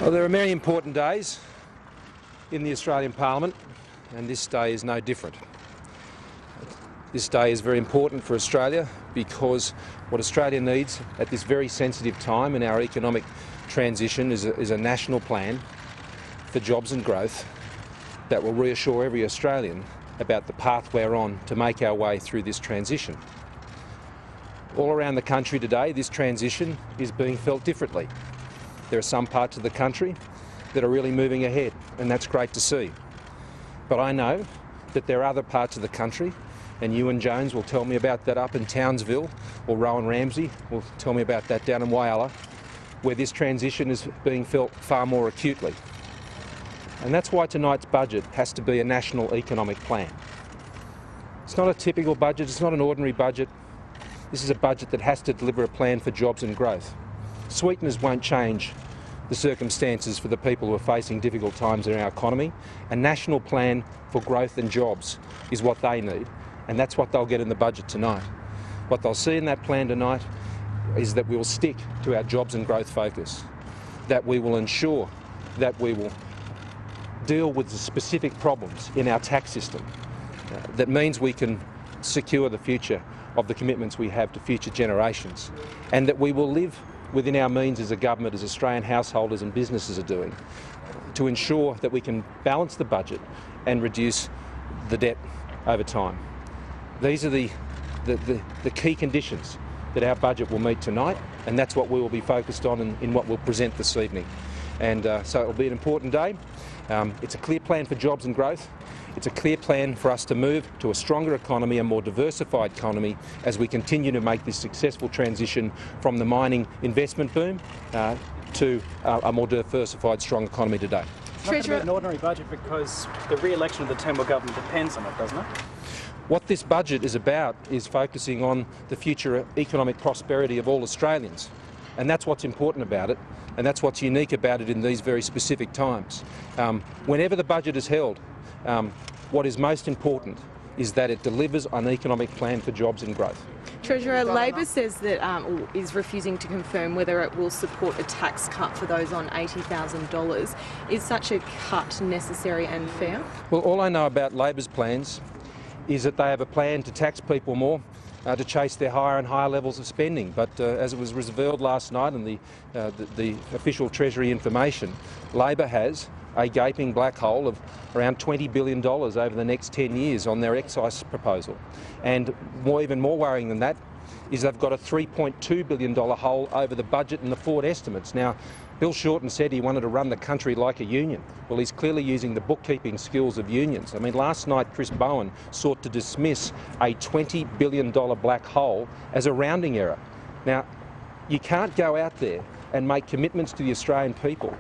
Well, there are many important days in the Australian Parliament, and this day is no different. This day is very important for Australia because what Australia needs at this very sensitive time in our economic transition is a national plan for jobs and growth that will reassure every Australian about the path we're on to make our way through this transition. All around the country today, this transition is being felt differently. There are some parts of the country that are really moving ahead, and that's great to see. But I know that there are other parts of the country, and Ewan Jones will tell me about that up in Townsville, or Rowan Ramsey will tell me about that down in Whyalla, where this transition is being felt far more acutely. And that's why tonight's budget has to be a national economic plan. It's not a typical budget, it's not an ordinary budget. This is a budget that has to deliver a plan for jobs and growth. Sweeteners won't change the circumstances for the people who are facing difficult times in our economy. A national plan for growth and jobs is what they need, and that's what they'll get in the budget tonight. What they'll see in that plan tonight is that we will stick to our jobs and growth focus, that we will ensure that we will deal with the specific problems in our tax system. That means we can secure the future of the commitments we have to future generations, and that we will live within our means as a government, as Australian householders and businesses are doing, to ensure that we can balance the budget and reduce the debt over time. These are the key conditions that our budget will meet tonight, and that's what we will be focused on in what we'll present this evening. And so it will be an important day. It's a clear plan for jobs and growth. It's a clear plan for us to move to a stronger economy, a more diversified economy, as we continue to make this successful transition from the mining investment boom to a more diversified, strong economy today. It's not going to be an ordinary budget because the re-election of the Turnbull government depends on it, doesn't it? What this budget is about is focusing on the future economic prosperity of all Australians. And that's what's important about it, and that's what's unique about it in these very specific times. Whenever the budget is held, what is most important is that it delivers an economic plan for jobs and growth. Treasurer, Labor says that is refusing to confirm whether it will support a tax cut for those on $80,000. Is such a cut necessary and fair? Well, all I know about Labor's plans is that they have a plan to tax people more, to chase their higher and higher levels of spending. But as it was revealed last night in the official Treasury information, Labor has a gaping black hole of around $20 billion over the next 10 years on their excise proposal. And even more worrying than that is they've got a $3.2 billion hole over the budget and the forward estimates. Now, Bill Shorten said he wanted to run the country like a union. Well, he's clearly using the bookkeeping skills of unions. I mean, last night Chris Bowen sought to dismiss a $20 billion black hole as a rounding error. Now, you can't go out there and make commitments to the Australian people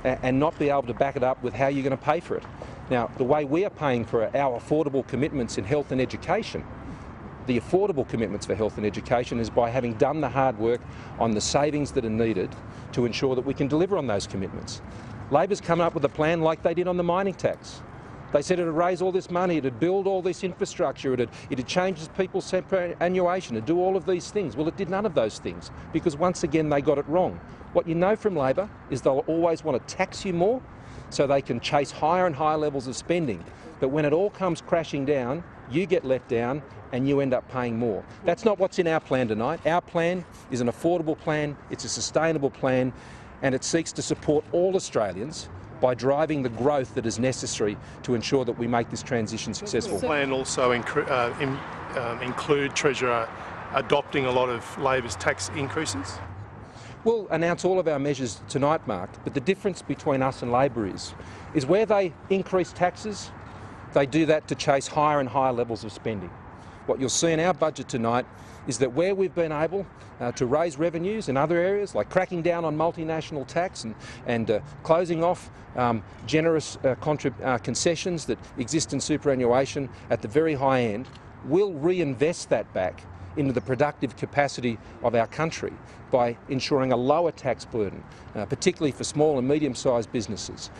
and not be able to back it up with how you're going to pay for it. Now, the way we are paying for our affordable commitments in health and education, the affordable commitments for health and education, is by having done the hard work on the savings that are needed to ensure that we can deliver on those commitments. Labor's come up with a plan like they did on the mining tax. They said it would raise all this money, it would build all this infrastructure, it would change people's superannuation, it'd do all of these things. Well, it did none of those things because once again they got it wrong. What you know from Labor is they'll always want to tax you more so they can chase higher and higher levels of spending. But when it all comes crashing down, you get let down and you end up paying more. That's not what's in our plan tonight. Our plan is an affordable plan, it's a sustainable plan, and it seeks to support all Australians by driving the growth that is necessary to ensure that we make this transition successful. Does the plan also include, Treasurer, adopting a lot of Labor's tax increases? We'll announce all of our measures tonight, Mark, but the difference between us and Labor is where they increase taxes, they do that to chase higher and higher levels of spending. What you'll see in our budget tonight is that where we've been able to raise revenues in other areas, like cracking down on multinational tax and closing off generous concessions that exist in superannuation at the very high end, we'll reinvest that back into the productive capacity of our country by ensuring a lower tax burden, particularly for small and medium-sized businesses,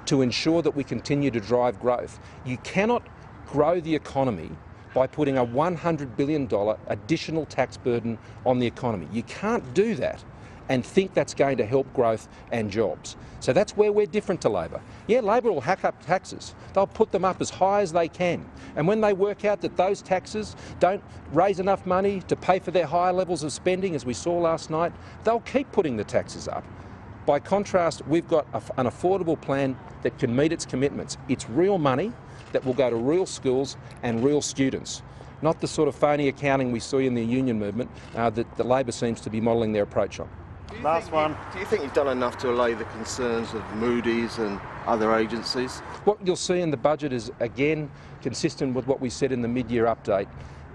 to ensure that we continue to drive growth. You cannot grow the economy by putting a $100 billion additional tax burden on the economy. You can't do that and think that's going to help growth and jobs. So that's where we're different to Labor. Yeah, Labor will hack up taxes. They'll put them up as high as they can. And when they work out that those taxes don't raise enough money to pay for their higher levels of spending, as we saw last night, they'll keep putting the taxes up. By contrast, we've got an affordable plan that can meet its commitments. It's real money that will go to real schools and real students, not the sort of phony accounting we see in the union movement that Labor seems to be modelling their approach on. Last one. Do you think you've done enough to allay the concerns of Moody's and other agencies? What you'll see in the budget is, again, consistent with what we said in the mid-year update,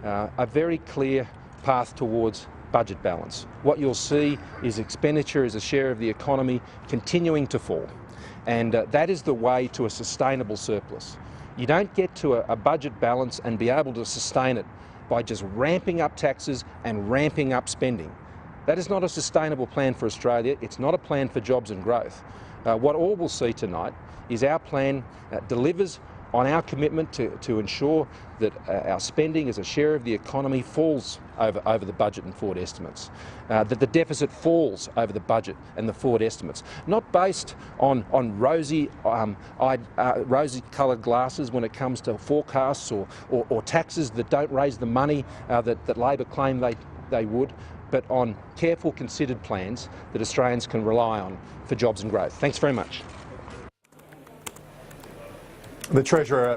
a very clear path towards budget balance. What you'll see is expenditure as a share of the economy continuing to fall, and that is the way to a sustainable surplus. You don't get to a budget balance and be able to sustain it by just ramping up taxes and ramping up spending. That is not a sustainable plan for Australia. It's not a plan for jobs and growth. What all we'll see tonight is our plan delivers on our commitment to ensure that our spending as a share of the economy falls over the budget and forward estimates, that the deficit falls over the budget and the forward estimates, not based on rosy-coloured glasses when it comes to forecasts or taxes that don't raise the money that Labor claim they would, but on careful, considered plans that Australians can rely on for jobs and growth. Thanks very much. The Treasurer